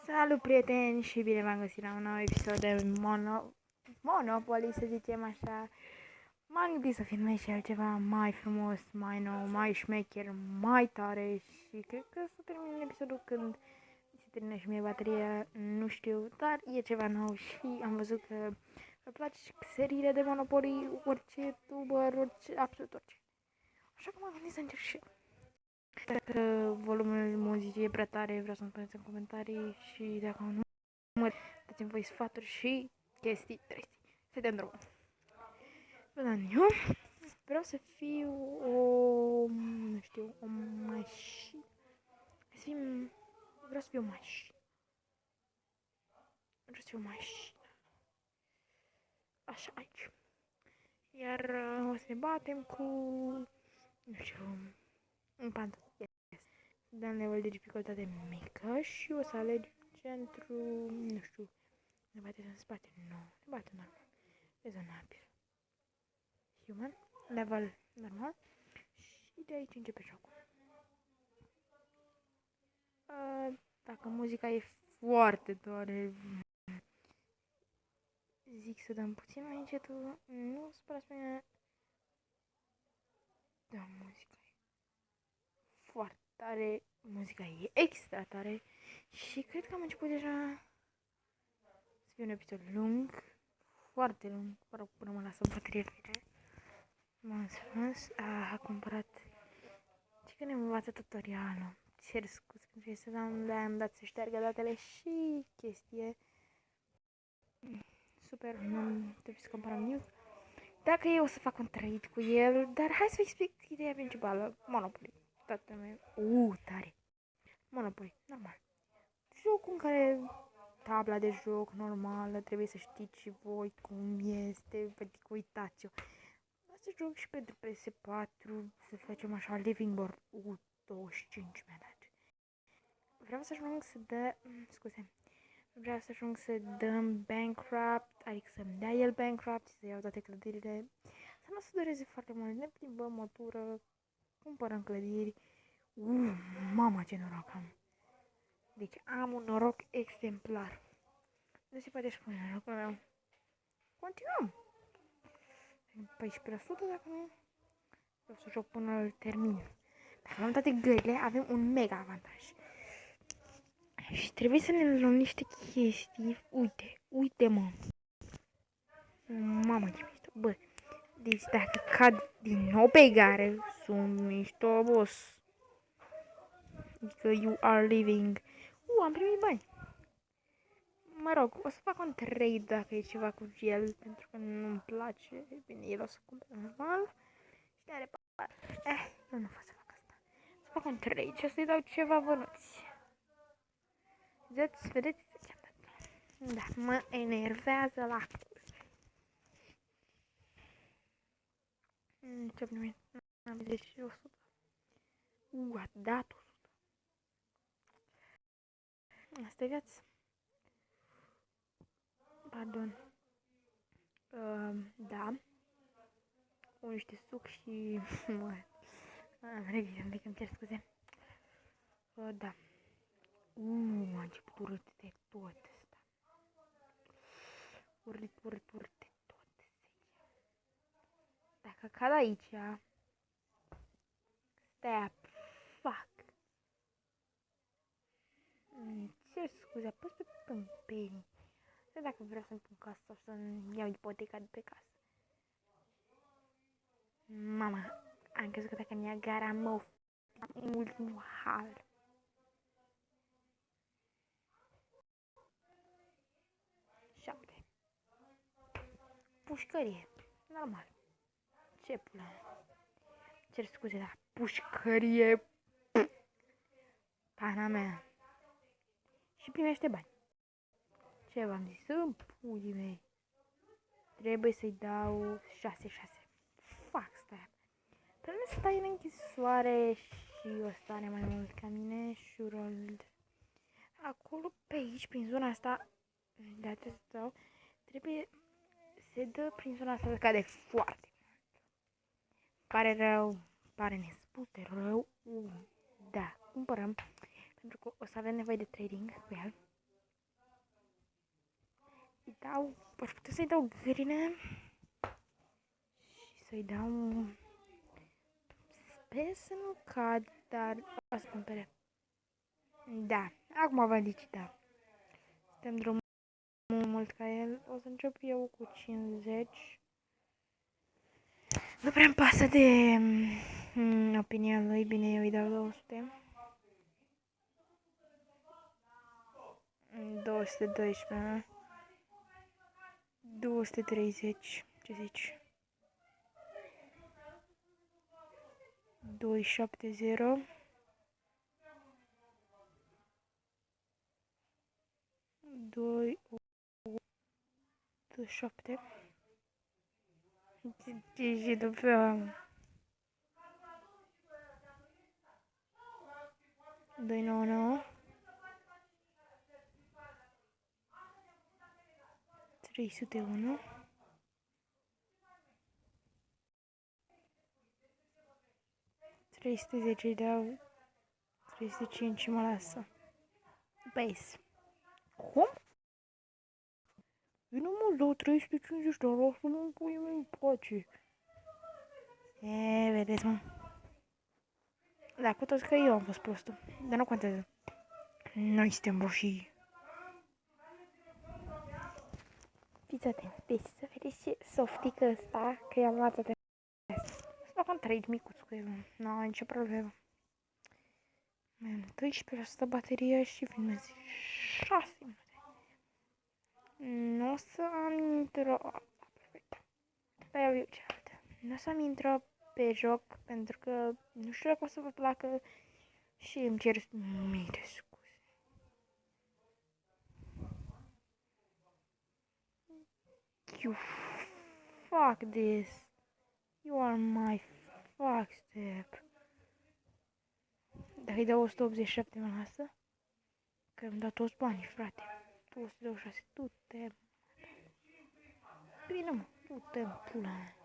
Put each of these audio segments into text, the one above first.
Salut prieteni și bine v-am găsit la un nou episod de Monopoly, să zicem așa. M-am gândit să filmez și altceva mai frumos, mai nou, mai șmecher, mai tare și cred că să termin episodul când se termină și mie bateria, nu știu, dar e ceva nou și am văzut că vă place seriile de Monopoly, orice youtuber, orice, absolut orice. Așa că m-am gândit să încerc și eu. Dacă volumul muzicii e prea tare, vreau să-mi spuneți în comentarii și dacă nu, dați-mi voi sfaturi și chestii tristii. Să dăm drumul. Eu vreau să fiu o, nu știu, o mașină. Vreau să fiu o mașină. Vreau să fiu o mașină. Așa, aici. Iar o să ne batem cu, nu știu, un pantă. Dăm level de dificultate mică și o să aleg centru, nu știu, ne bate în spate, nu, ne bate normal, rezonabil. Human, level normal și de aici începe jocul. Dacă muzica e foarte tare, zic să dăm puțin mai încetul, nu sperați pe mine. Da, muzica e foarte tare, muzica e extra tare și cred că am început deja să fie un episod lung, foarte lung, până mă lasă baterie. M-am spus, a cumpărat și că ne învață tutorialul. Cer scuze pentru că să am dat să șteargă datele și chestie. Super, nu trebuie să comparăm nimic. Dacă eu o să fac un trade cu el, dar hai să vă explic ideea principală. Monopoly. Toată lumea. Tare. Monopoly, normal. Jocul în care tabla de joc normală, trebuie să știți și voi cum este, adică uitați-o. Să joc și pentru PS4, să facem așa living board 25 minute. Vreau să ajung să dă, vreau să ajung să dăm bankrupt, adică să-mi dea el bankrupt și să iau toate clădirile. Să nu se dureze foarte mult, ne plimbăm o tură, cumpărăm clădiri. Mama ce noroc am. Deci am un noroc exemplar. Nu se poate spune norocul meu. Continuăm. 14% dacă nu. Vreau să joc până îl termin. Dacă am toate gările, avem un mega avantaj. Și trebuie să ne luăm niște chestii. Uite mă. Mamă ce mișto. Bă, deci dacă cad din nou pe gare, sunt mișto, boss. Adică you are living. Am primit bani. Mă rog, o să fac un trade dacă e ceva cu el, pentru că nu-mi place. Bine, el o să cumpere normal. Și ne are par. Eu nu fac să fac asta. Să fac un trade și o să-i dau ceva bănuți. Vedeți? Da, mă enervează la ce-am primit? Am zis și 100. A dat 100. Asta e viața. Pardon. Da. Cu niște suc și... am regret un pic, îmi cer scuze. Da. A început urât de tot ăsta. Urât de tot. Dacă cad aici... Stai, fuck. Cer scuze, apăs pe pâmpenii. Să dacă vreau să-mi pun casă sau să-mi iau ipoteca de pe casă. Mama, am crezut că dacă mi-a gara mă în ultimul hal. Șapte. Pușcărie. Normal. Ce pula? Cer scuze, dar pușcărie. Pana mea. Și primește bani. Ce v-am zis? În puii mei. Trebuie să-i dau 6-6. Fac, stai. Trebuie să stai în închisoare și o stare mai mult ca mine. Șurold. Acolo, pe aici, prin zona asta, de atât stau, trebuie, se dă prin zona asta, cade foarte mult. Pare rău, pare nespus de rău. Da, cumpărăm, pentru că o să avem nevoie de trading cu el. dau, aș putea să-i dau gărină și să-i dau, sper să nu cad, dar o să cumpere. Da, acum v-am zis da. Suntem drumul mult ca el, o să încep eu cu 50. Nu prea-mi pasă de opinia lui, bine, eu îi dau 200. 212, 230, ce zici? 270, 287, și după 299, 301, 310 îi dau, 305 mă lasă. Base. Cum? Vine mă, dau 350, dar lasă mă în puii mei în pace. Vedeți mă. Da, cu toți că eu am fost prostul, dar nu contează. Noi suntem roșii. Fiți atenți, deci să vedeți ce softică ăsta, că i-am luat atât. Să fac un trade micuț cu el, nu am nicio problemă. Mai am 12% baterie și filmez 6 minute. Nu o să am intro... Perfect. Dar eu cealaltă. Nu o să am intro pe joc, pentru că nu știu dacă o să vă placă și îmi cer mii de scuze. You fuck this. You are my fuck step. Dacă îi dau 187 mă lasă? Că îmi dau toți banii, frate. 226, du-te. Bine mă, du-te în pula mea.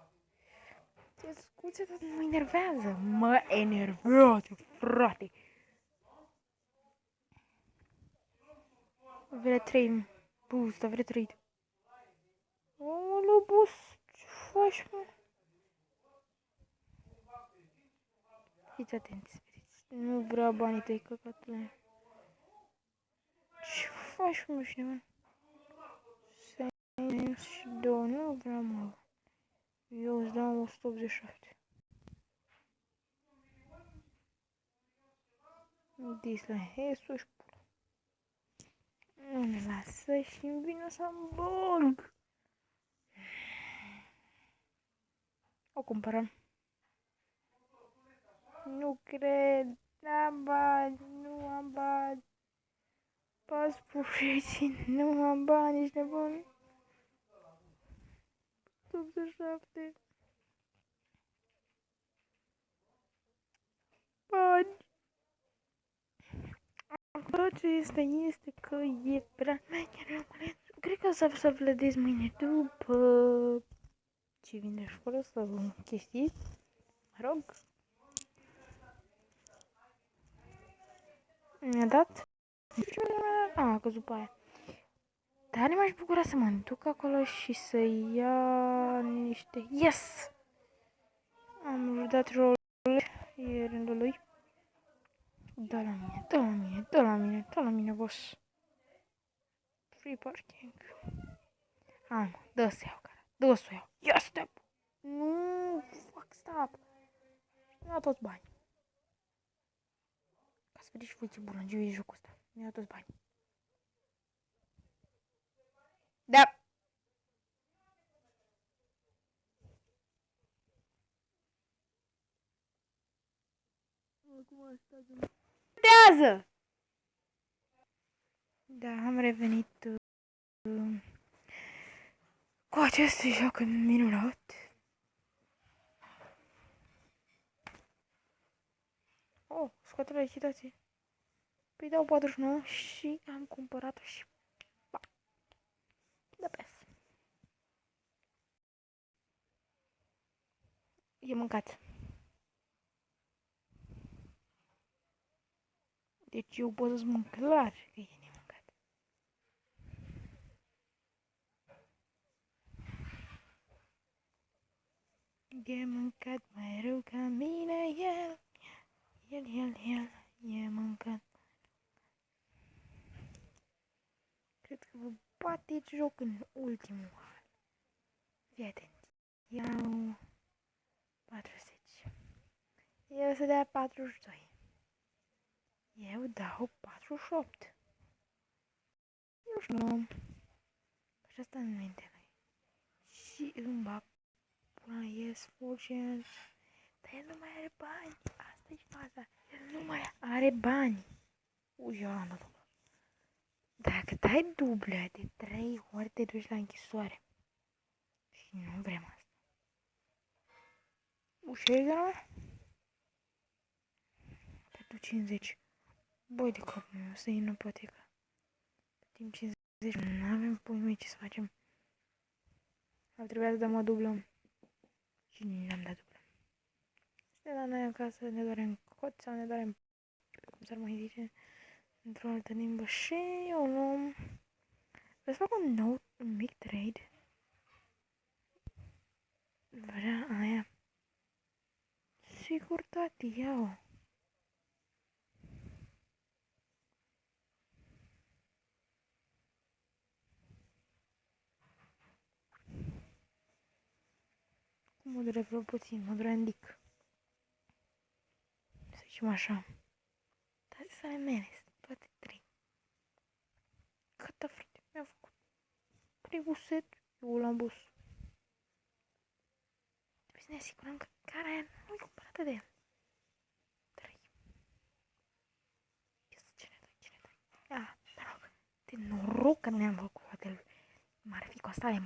Ce scuze, dar mă enervează. Mă enervează, frate. Vrea 3 boost, vrea 3. Aoleu, boost, ce faci, mă? Fiți atenți, nu vreau banii tăi, căcatule. Ce faci, mă, și mă? Și 2, nu vreau, mă. Eu îți dau 187. Dislike, sus pula. Nu ne lasă și îmi vine să-mi bag. O cumpărăm. Nu cred. N-am bani, nu am bani. Pasport, nu am bani, ești nebun. 87. Bani. Acum ce este că e prea... Cred că o să vlădez mâine după ce vin de școală să chestii. Mă rog. Mi-a dat? A căzut pe aia. Dar m-aș bucura să mă duc acolo și să ia niște... Yes! Am dat rolul, e rândul lui. Da la mine, da la mine, da la mine, da la mine, boss. Free parking. Hai mă, dă să iau cara, dă să iau. Ia step! Nu, fuck, stop. Mi-a toți bani. Ca să vedeți și voi ce bunăgiu e jocul ăsta. Mi-a toți bani. Da. Acum asta Tează! Da, am revenit cu acest joc minunat. Oh, scoate la licitație. Păi dau 49 și am cumpărat-o și... Pa. Da, pe asta. E mâncat. Deci eu pot să spun clar că e nemâncat. E mâncat mai rău ca mine el. El, e mâncat. Cred că vă bateți joc în ultimul hal. Fii atent. Iau 40. Eu să dea 42. Eu dau 48. Eu știu. Și asta în minte. Și îmi bag până ies fulgent. Dar el nu mai are bani. Asta-i faza. El nu mai are bani. Eu am dat dublă. Dacă dai dublă de 3 ori te duci la închisoare. Și nu vrem asta. Ușegă? Pentru 50. Băi de capul meu, să iei în ipotecă. Plătim 50. Nu avem pui mei ce să facem. Ar trebui să dăm o dublă. Și nici n-am dat dublă. Suntem la noi acasă, ne doarem cot sau ne doarem, cum s-ar mai zice, într-o altă limbă. Și eu nu... Vreau să fac un mic trade. Vrea aia. Sigur, tati, ia-o. Mă dure vreo puțin, mă dure indic. Să zicem așa. Dar să le mele, toate 3. Gata, frate, mi-a făcut 3 busete, eu l-am bus. Trebuie să ne asigurăm că cara aia nu-i cumpărată de el. 3. Cine 2? Ah, mă rog, de noroc că nu ne-am făcut hotelul. M-ar fi costat,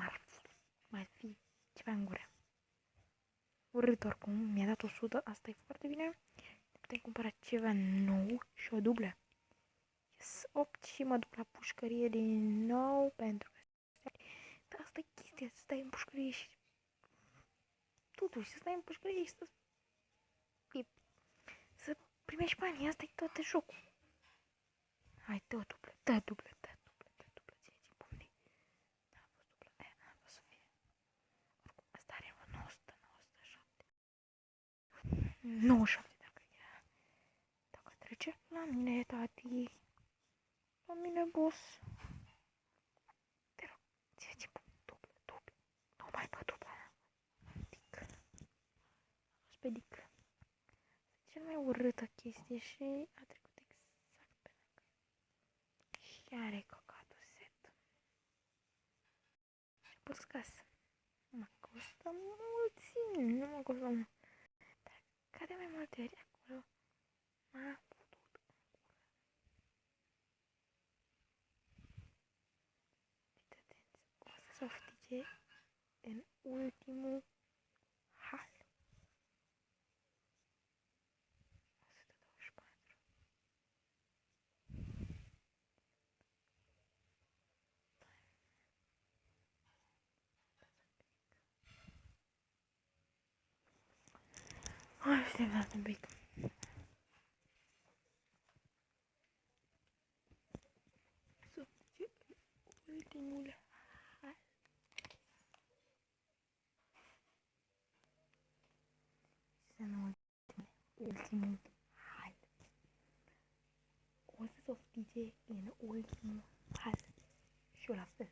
m-ar fi ceva în gură. Urât oricum, mi-a dat 100, asta e foarte bine. Putem cumpăra ceva nou și o dublă. Yes, 8 și mă duc la pușcărie din nou pentru că... Dar asta e chestia, să stai în pușcărie și... Totuși, să stai în pușcărie și să primești banii, asta e tot jocul. Hai, dă dublă, dă dublă, ție-ți bune. N-a fost dublă, aia n-a fost să fie. Oricum, asta are 100, 97. 97 dacă era. Dacă trece la mine, tati. La mine, boss. Te rog, ție-ți bune, dublă. Nu mai mă dublă. Dic. A fost pe dic. Cel mai urâtă chestie și a trecut exact pe lângă. Și are căcatul set. Și pus casă. Mă costă mulțim, nu mă costă mult. Dar ca de mai multe ori acolo m-a putut în gură. Fiți atenți, o să se oftice în ultimul hal. 124. Așteptați un pic. Să oftice în ultimul hal. Să nu ultimul hal. O să se oftice în ultimul hal. Și eu la fel.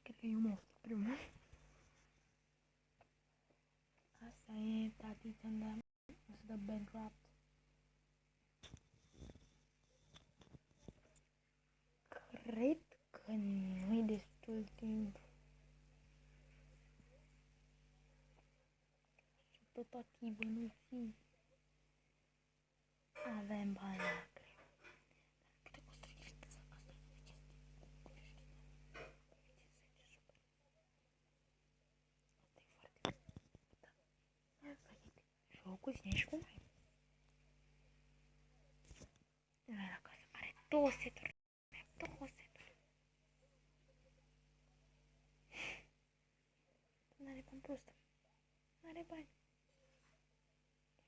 Cred că eu mă oftic primul. Asta e, tati, să-mi dă, o să dă bankrupt. Cred că nu-i destul timp. Și tati, bănuții. Avem bani la greu. Câte costă viteza asta? Jocul ține și cum ai. Nu era acasă. Are 2 seturi. 2 seturi. N-are bani prostă. N-are bani.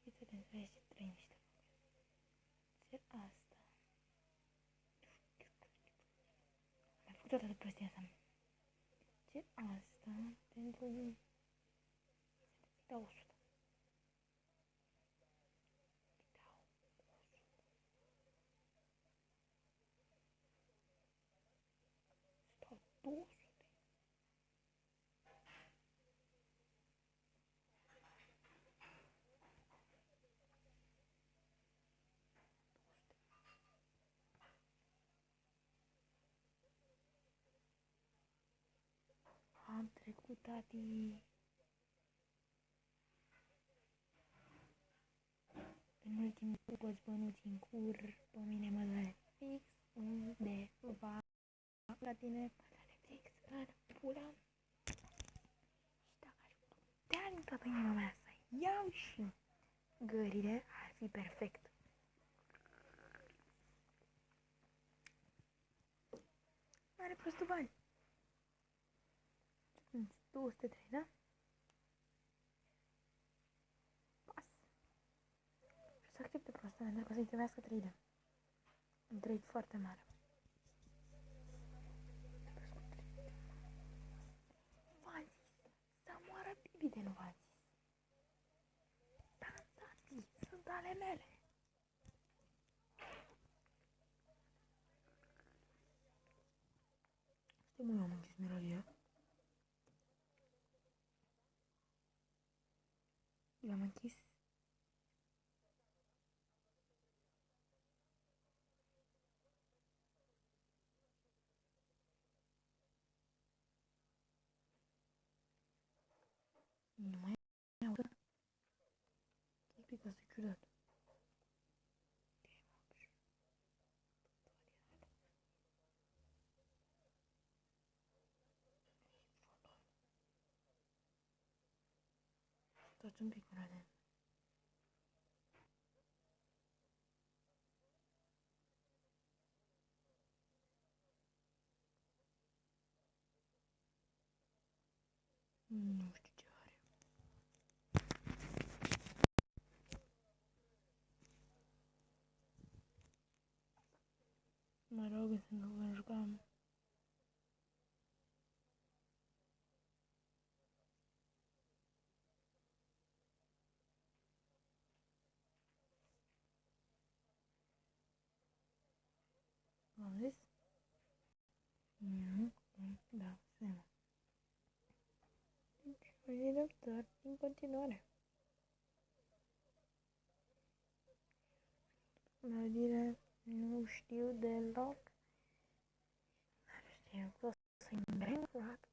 Fiți atenți, vezi ce trăi niște. Țel asta. Toată de prostia asta. Ce asta pentru... Da 100. Stau 200. Am trecut, tati. În ultimul poți bănuți în cur, pe mine mă doare fix undeva. La tine mă doare fix în pula. Și dacă aș putea din toată inima mea să iau și gările, ar fi perfect. Are prostul bani. Sunt 203, da? Pas. Și să accepte prostul, pentru că o să-i trebuiască trade. Un trade foarte mare. V-am zis să moară Bibi de nu v-am zis. Da, tati, sunt ale mele. Stai mă, eu am închis melodia. I-am închis. Nu mai aud. E pică să ciudat. Stați un pic, frate. Nu știu ce are. Mă rog, să nu vă jucam. Am zis? Nu, da, seama. Deci, e doctor în continuare. Melodiile nu știu deloc. Dar știu că o să-i îmbrâng rock.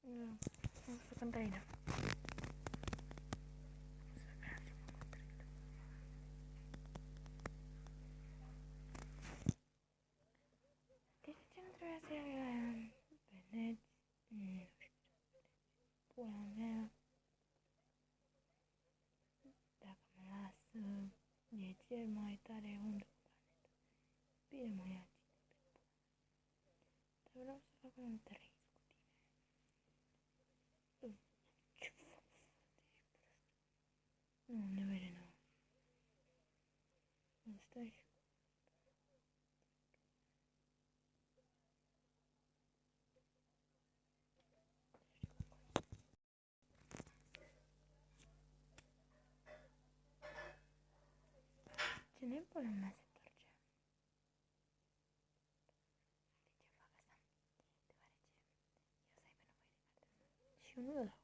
Nu, nu să cânt aici. Deci ce nu trebuia să iau veneți? Nu știu. Pula mea. Dacă mă lasă, e cel mai tare om de pe planetă. Bine mă ia. Dar vreau să fac un 3 cu tine. Ce fac? Nu, nevere nu. Îmi stai și ce ne pula mea se întoarce? De ce fac asta? Deoarece eu să aibă nevoie de carte. Și eu nu le dau.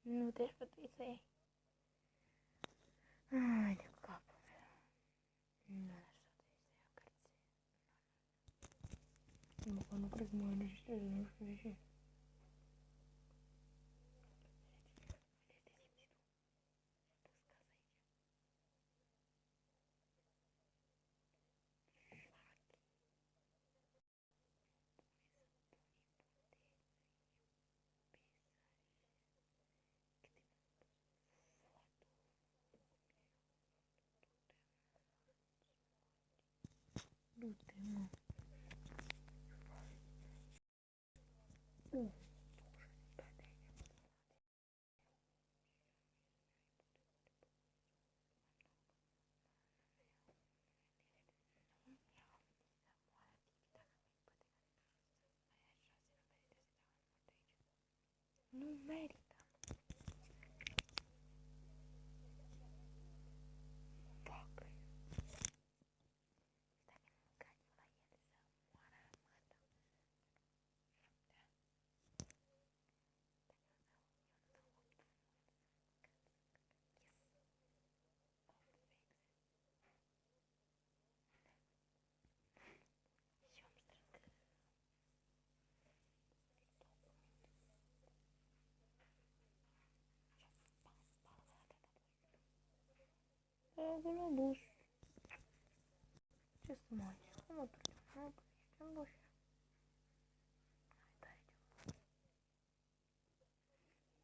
Nu te-aș putea să iei. Ai de capul meu. Nu aș putea să iau cărți. Nu cred că mă înregistrez, nu știu de ce. Du-te, mă. Nu merită. Fuck. Acolo bus. Ce să mai faci? Cum mă duc? Mă duc în duș.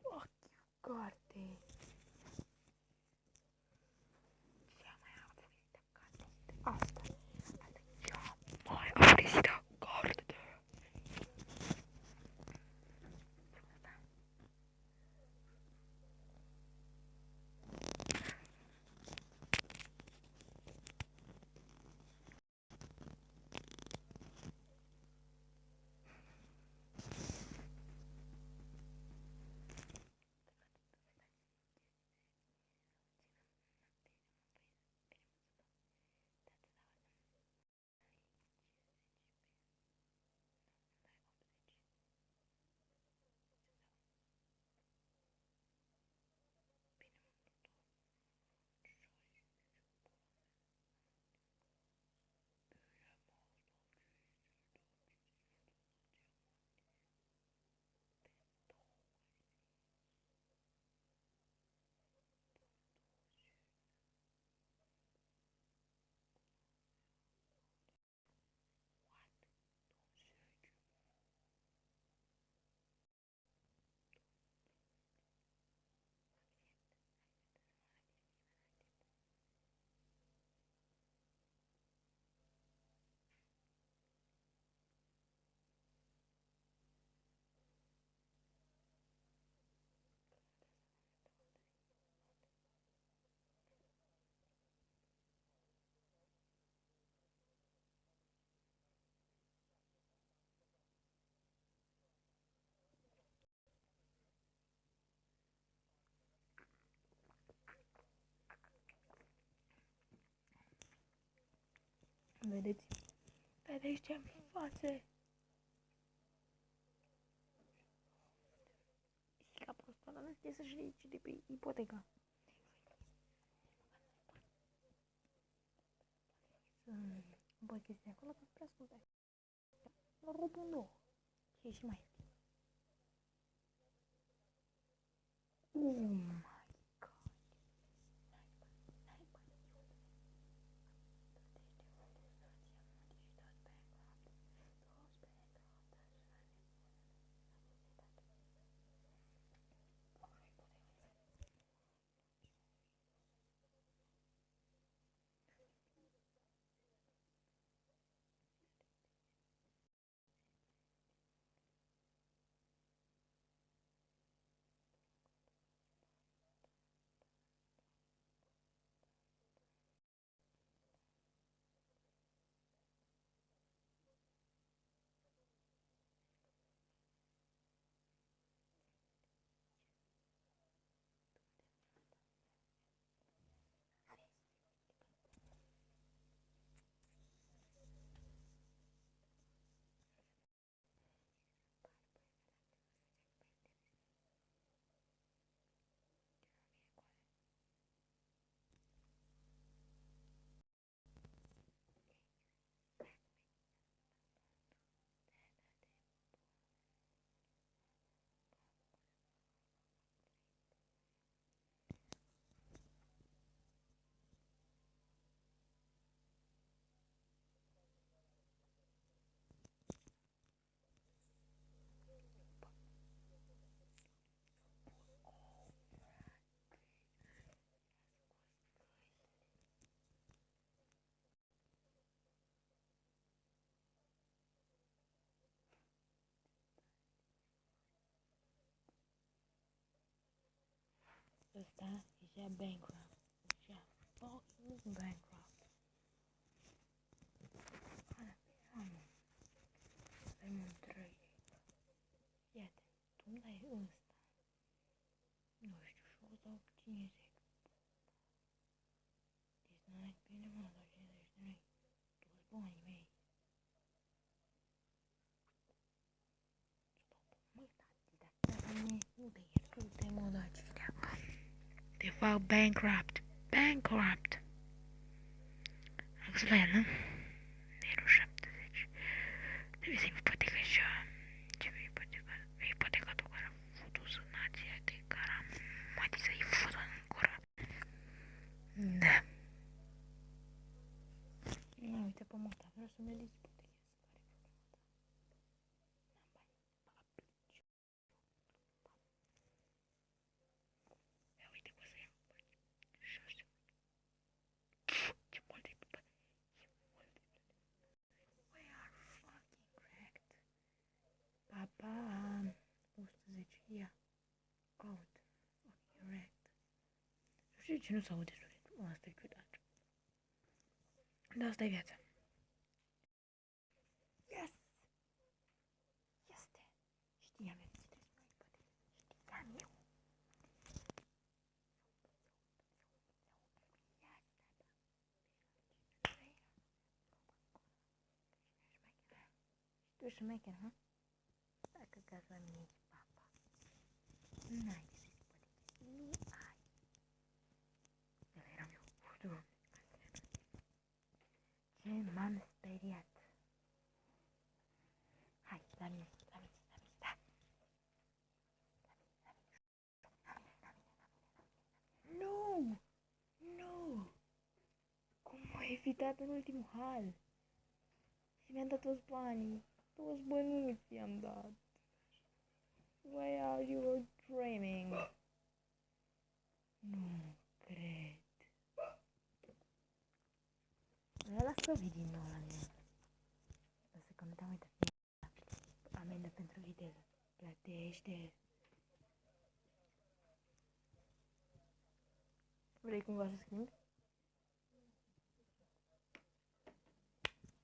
Fuck you, carte. Cea mai aburisită carte. Asta. Asta e cea mai aburisită carte. Vedeți? Vedeți ce-am față? Capul ăsta, dar nu știe să-și ridice de pe ipoteca. Bă, chestia acolo că prea scumpe. La rup un două. Și e și mai ieftin. My God. ăsta ieșea bankrupt. Ieșea fucking bankrupt. Avem un 3. Iată, tu îmi dai ăsta. Nu știu, și o dau 50. Deci n-ai bine, mă, dau 50 de lei. Toți banii mei. Măi, tati, dacă nu te iertute, mă, daci firea. Te fac bankrupt. Bankrupt. Am să la el, nu? 0,70. Trebuie să-i ipotecă și ce mi-a ipotecat? Mi-a ipotecat-o care am făcut-o sănația de care am mai să-i fătă în gură. Da. Nu, uite pe măta, vreau să mi-l ipotechez. Ia uite cum să iau bani. 6. Ce mult e pe We are fucking cracked. Papa, 110, ia. Out. Fucking wrecked. Nu știu de ce nu s-aude sunetul. Asta e ciudat. Dar asta e viața. Yes! Este! Știam eu ce trebuie să mai poate. Știam eu. Tu ești șmecher, ha? Dacă caz la mine ești papa. N-ai de să-i poate. Nu ai. Ăla eram eu. Doamne. Ce m-am speriat. Hai, la mine, la mine, la mine, da. Nu! Nu! Cum m-a evitat în ultimul hal? Și mi-am dat toți banii. Toți bănuții i-am dat. Why are you dreaming? Nu cred. Lasă din nou la mine. Lasă că nu te-am uitat. Amendă pentru viteză. Plătește. Vrei cumva să schimbi?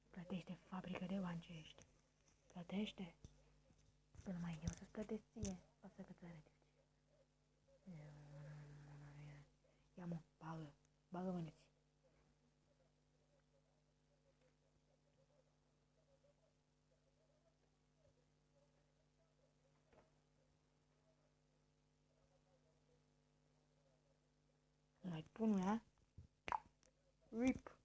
Plătește, fabrică de bani ce ești. Plătește. Până mai eu să-ți plătesc ție. Asta că ți-are ia mă, bagă. Bagă băneți. Mai pun una. Rip.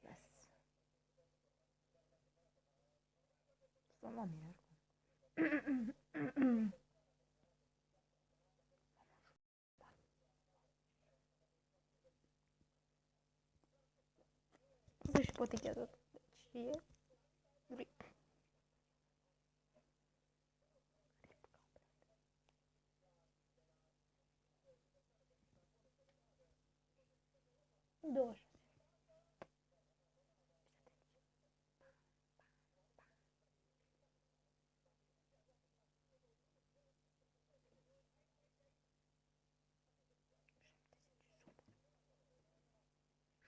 Yes. Stăm la mine oricum. Nu și potechează. Deci e rip. Două.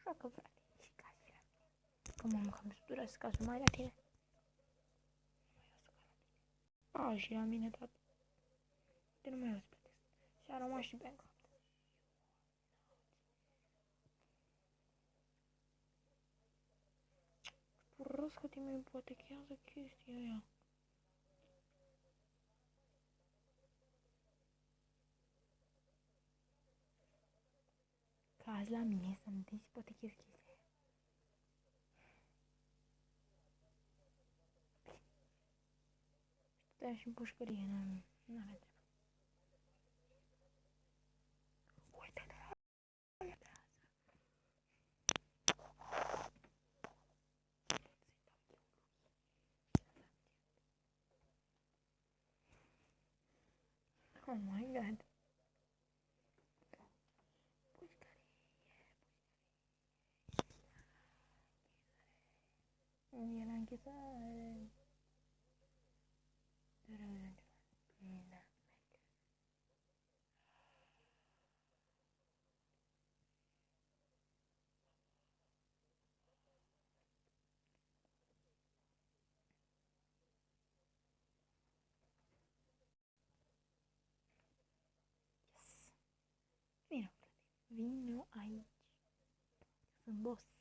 Joacă, frate. Și cazi la mine. Că mă cam săturesc ca să mai la tine. A, și la mine, tată. De nu mai o să plătesc. Și a rămas și bankrupt. Prost că tine ipotechează chestia aia. Că azi la mine să nu te ipotechez chestia aia. Stai și în pușcărie, n-are treabă. Uite-te la oh my god. E la închisare. Vino, frate. Vino aici. Sunt boss.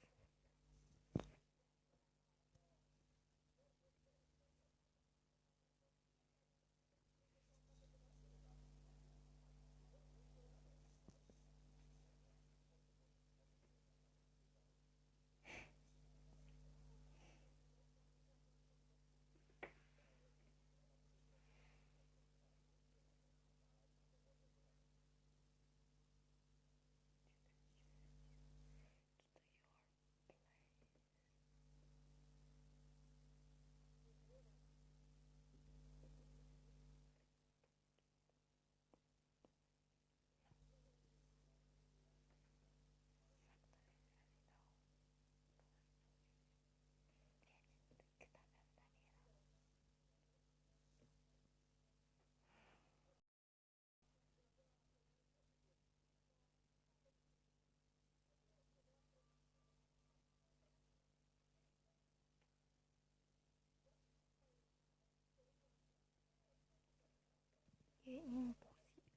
E imposibil.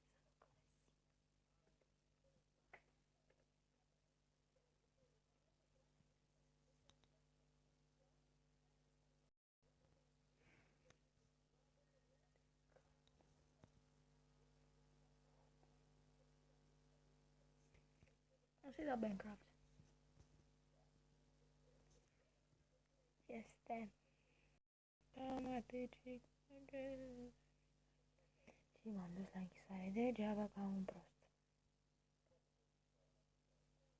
Nu se da Bancraft. Este dramatic. Și m-am dus la închisoare degeaba ca un prost.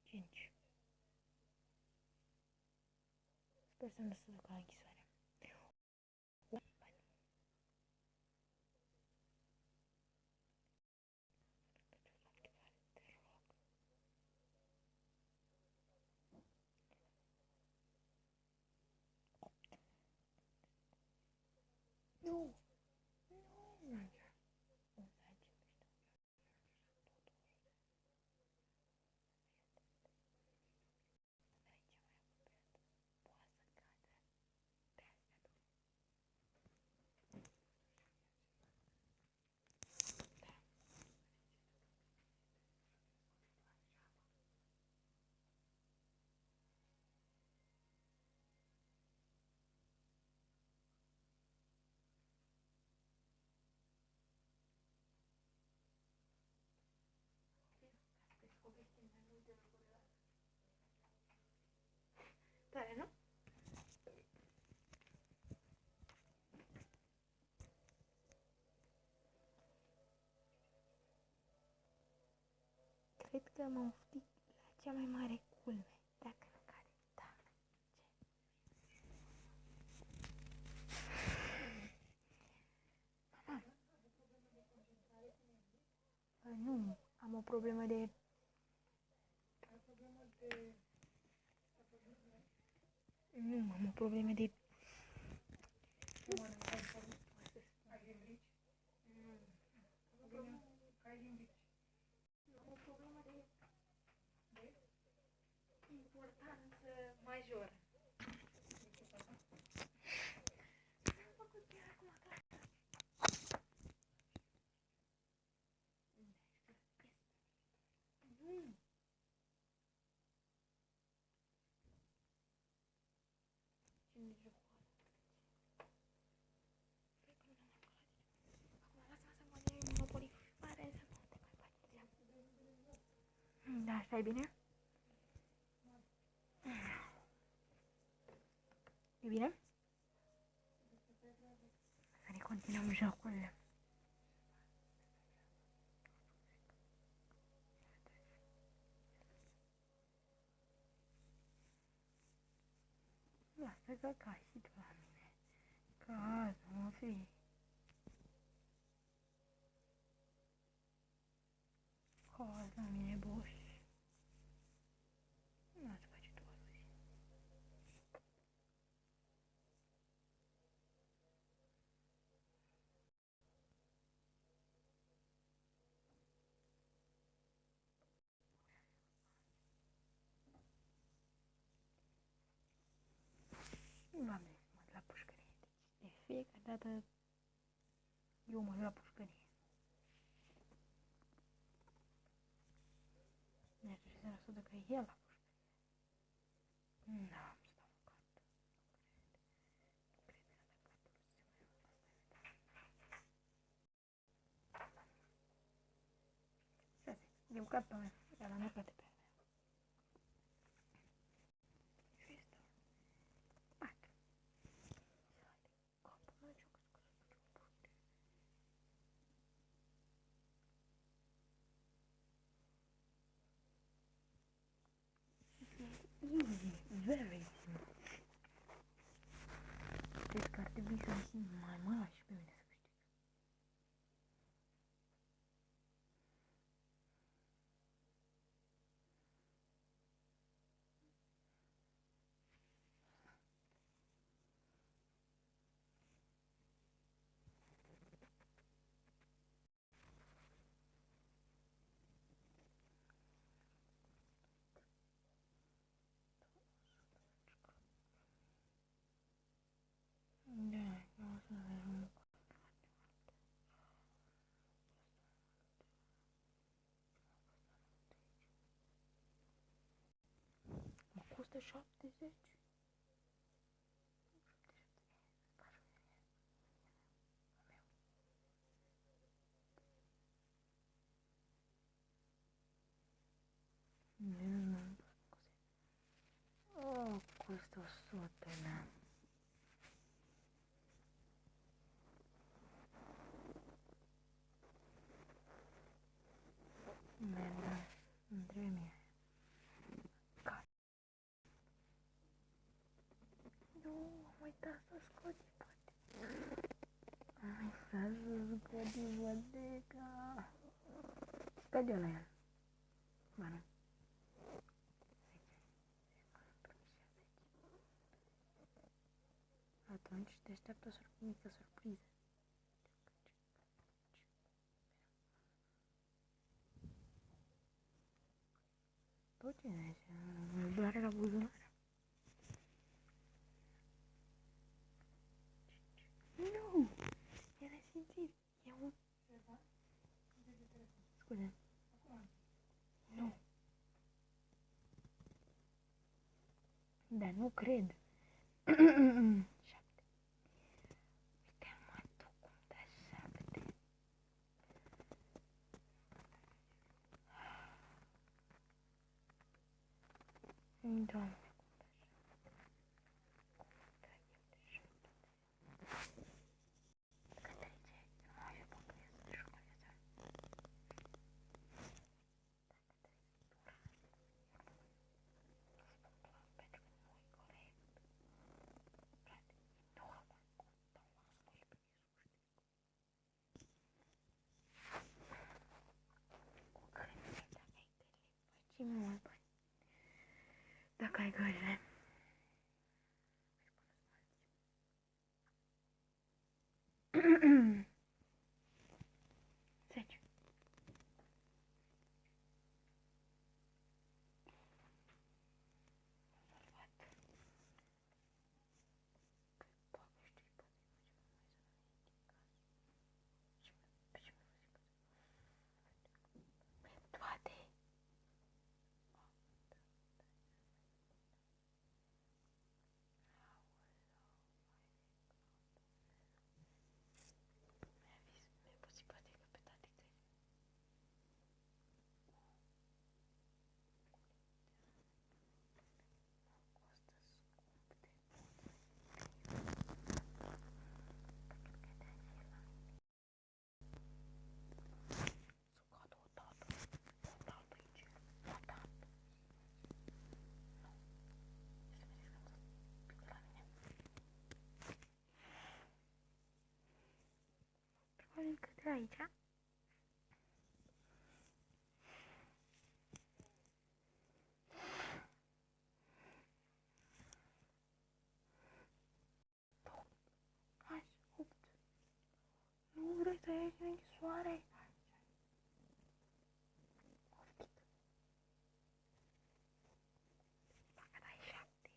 5. Sper să nu se duc la închisoare. Nu! Nu! Tare, nu? Cred că m-am făcut la cea mai mare culme. Dacă nu cade, da. Mama. Nu, am o problemă de... Nu, am o problemă de... Importanță majoră. Da, stai bine? E bine? Să ne continuăm jocul. Lasă că ca și tu la mine. Ca să mă fi. Ca la mine, boss. Lasă face tu azi. Doamne, mă duc la pușcărie. Deci, de fiecare dată eu mă duc la pușcărie. Deci, 100% că e el la pușcărie. Da, am stat măcar. E un cap pe mea, dar nu poate pe mea. Easy, very easy. Cred că ar trebui să mai mă lași pe mine să câștig. Da, eu o să ajung. Mă costă 70? Nu. Oh, costă 100, da. Merda, între mine. Care? Nu, am uitat să scot ipoteca. Am uitat să scot ipoteca. Scade la el. Ba nu. Atunci te așteaptă o mică surpriză. Tot ce ne zice, doare la buzunar. Nu! E resimțit. E un... Scuze. Nu. Dar nu cred. 7. Uite, mă duc cum da 7. Doamne. Și mulți bani. Dacă ai gările. 10. Toate. Mi-a pus ipotecă pe toate țările. Probabil că de aici. Hai, 8. Nu vrei să ieși în închisoare? Oftic. Dacă dai 7.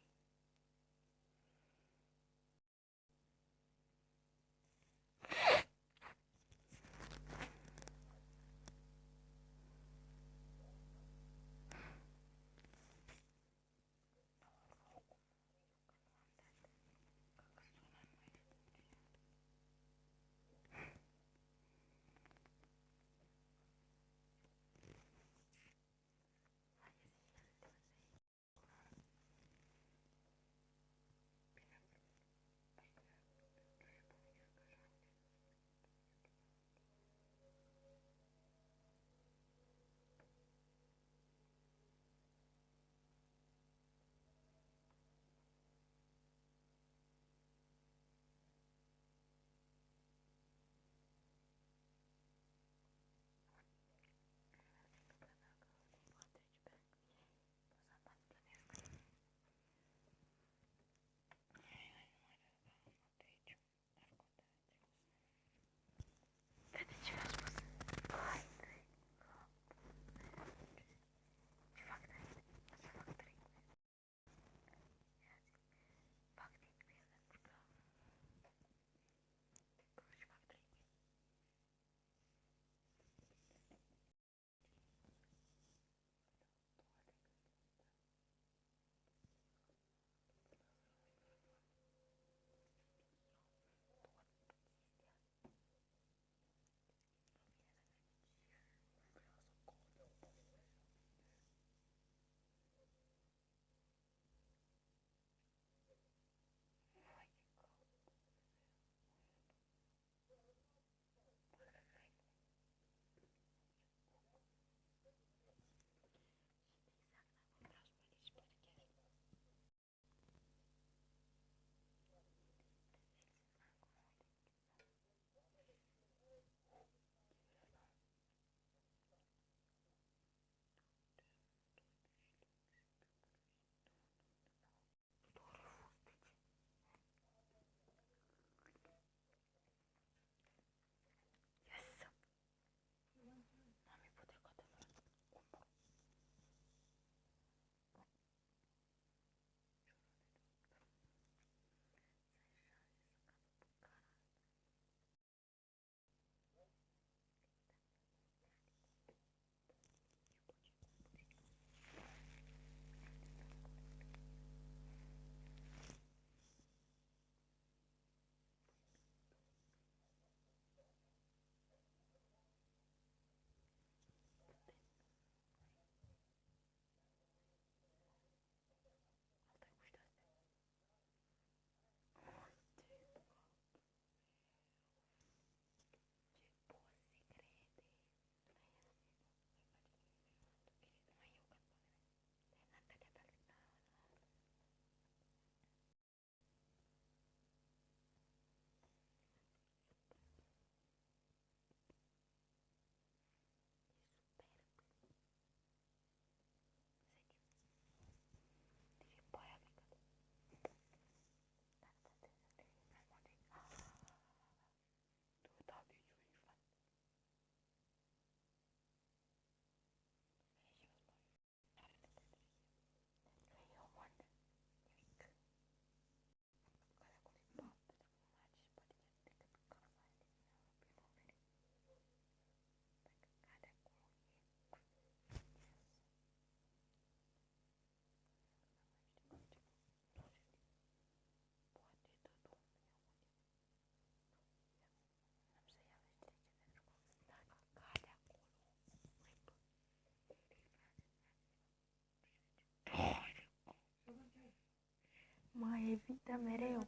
Mă evită mereu.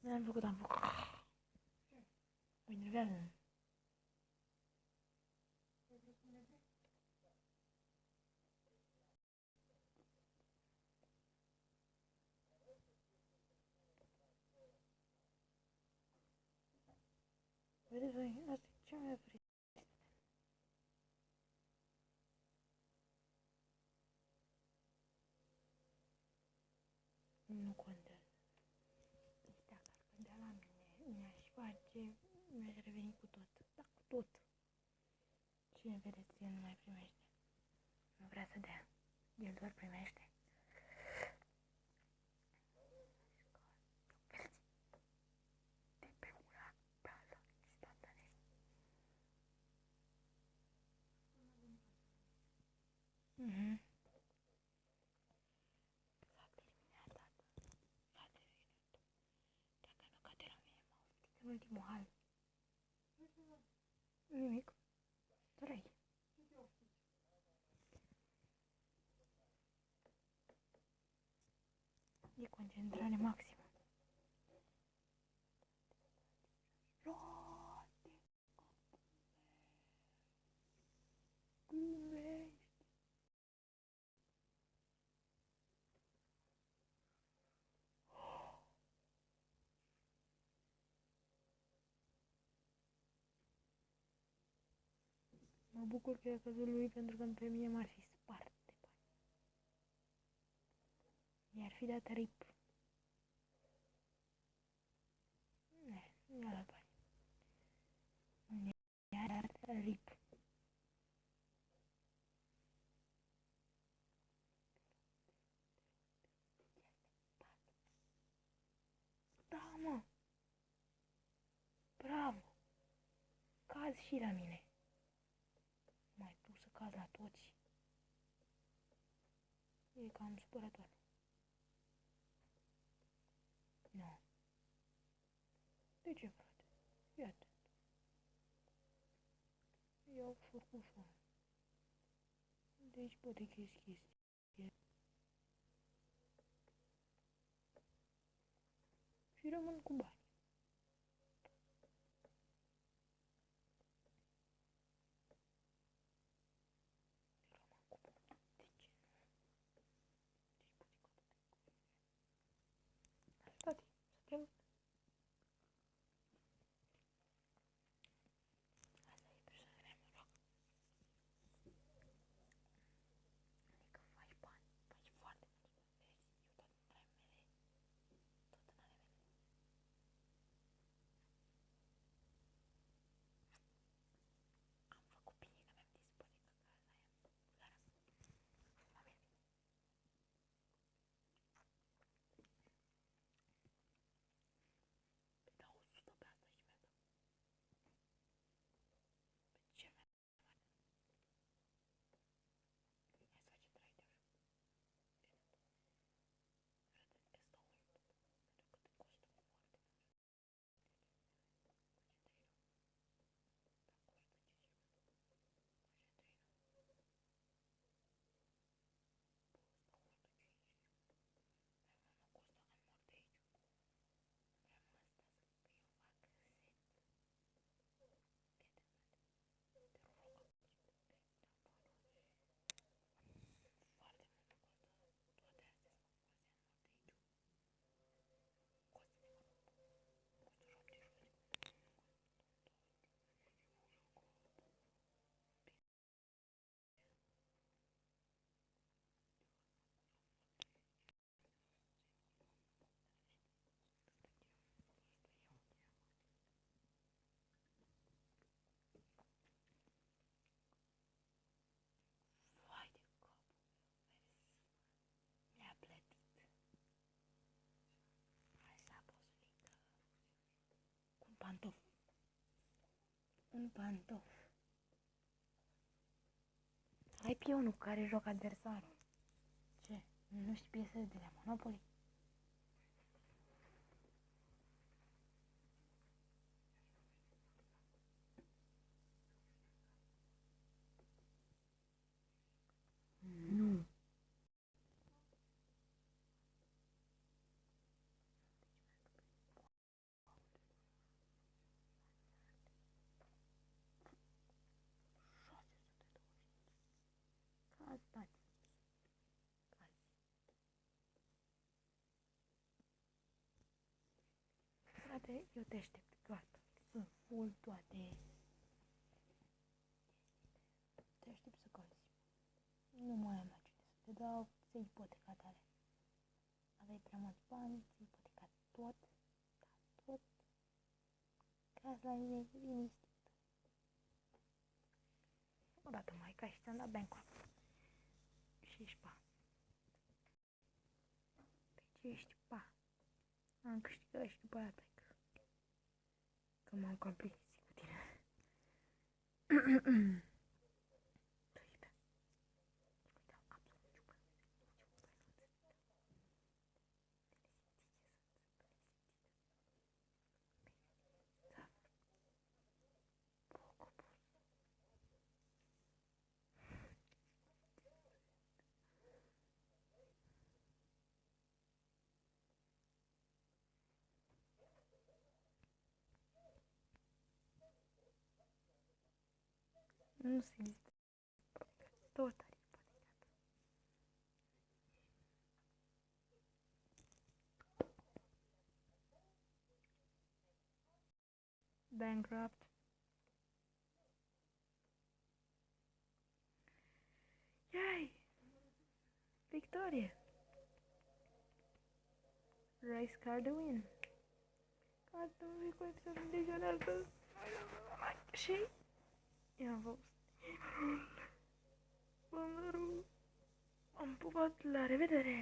Am făcut. Mă enervează. Vedeți voi, asta e cea mai vrei. Nu contează. Deci dacă ar cădea la mine, mi-aș face, mi-aș reveni cu tot. Da, cu tot. Cine vedeți, el nu mai primește. Nu vrea să dea. El doar primește. De pe una pe alta, instantaneu. Mhm. S-a terminat, tată. S-a terminat. Dacă nu cade la mine, m-au în ultimul hal. Nimic. Doar aici. E concentrare maximă. Roate! Glumești! Mă bucur că i-a căzut lui pentru că pe mine m-ar fi spart de bani. Mi-ar fi dat rip. Ne, mi-a dat bani. Mi-a dat rip. Da, mă! Bravo! Cazi și la mine. Mai tu să cazi la toți. E cam supărător. Nu. De ce, frate? Iată. Iau furcușul. Deci poate că e chestii. Și rămân cu bani. Tati, să te văd. Asta e persoana mea, mă rog. Adică faci bani, faci foarte mulți bani. Vezi, eu tot în ale mele, tot în ale mele. Am făcut bine că mi-am dispărut că casa aia. Mă merg. Pe dau 100 pe asta și mi-a dat. Pe ce mi-a dat? Hai să facem trade așa. Frate, îți dau mult. Pentru că te costă foarte mult. Vai de capul meu, mi-a plătit. Așa posulică. Cu un pantof. Un pantof. Ai pionul care joc adversarul. Ce? Nu știi piesele de la Monopoly? Frate, eu te aștept, gata. Sunt full toate. Te aștept să cazi. Nu mai am la cine să te dau, să ipoteca tale. Aveai prea mulți bani, să ipoteca tot, tot. Caz la mine liniștit. Odată mai ca și ți-am dat bankrupt. Și ești pa. Deci ești pa. Am câștigat și după aia plec. Că m-am cam plictisit cu tine. Nu se există. Tot are ipotecat. Bankrupt. Yay! Victorie! Race car the win. Gata, nu e colecționat de jonează. Și i-am fost. Am pupat, la revedere!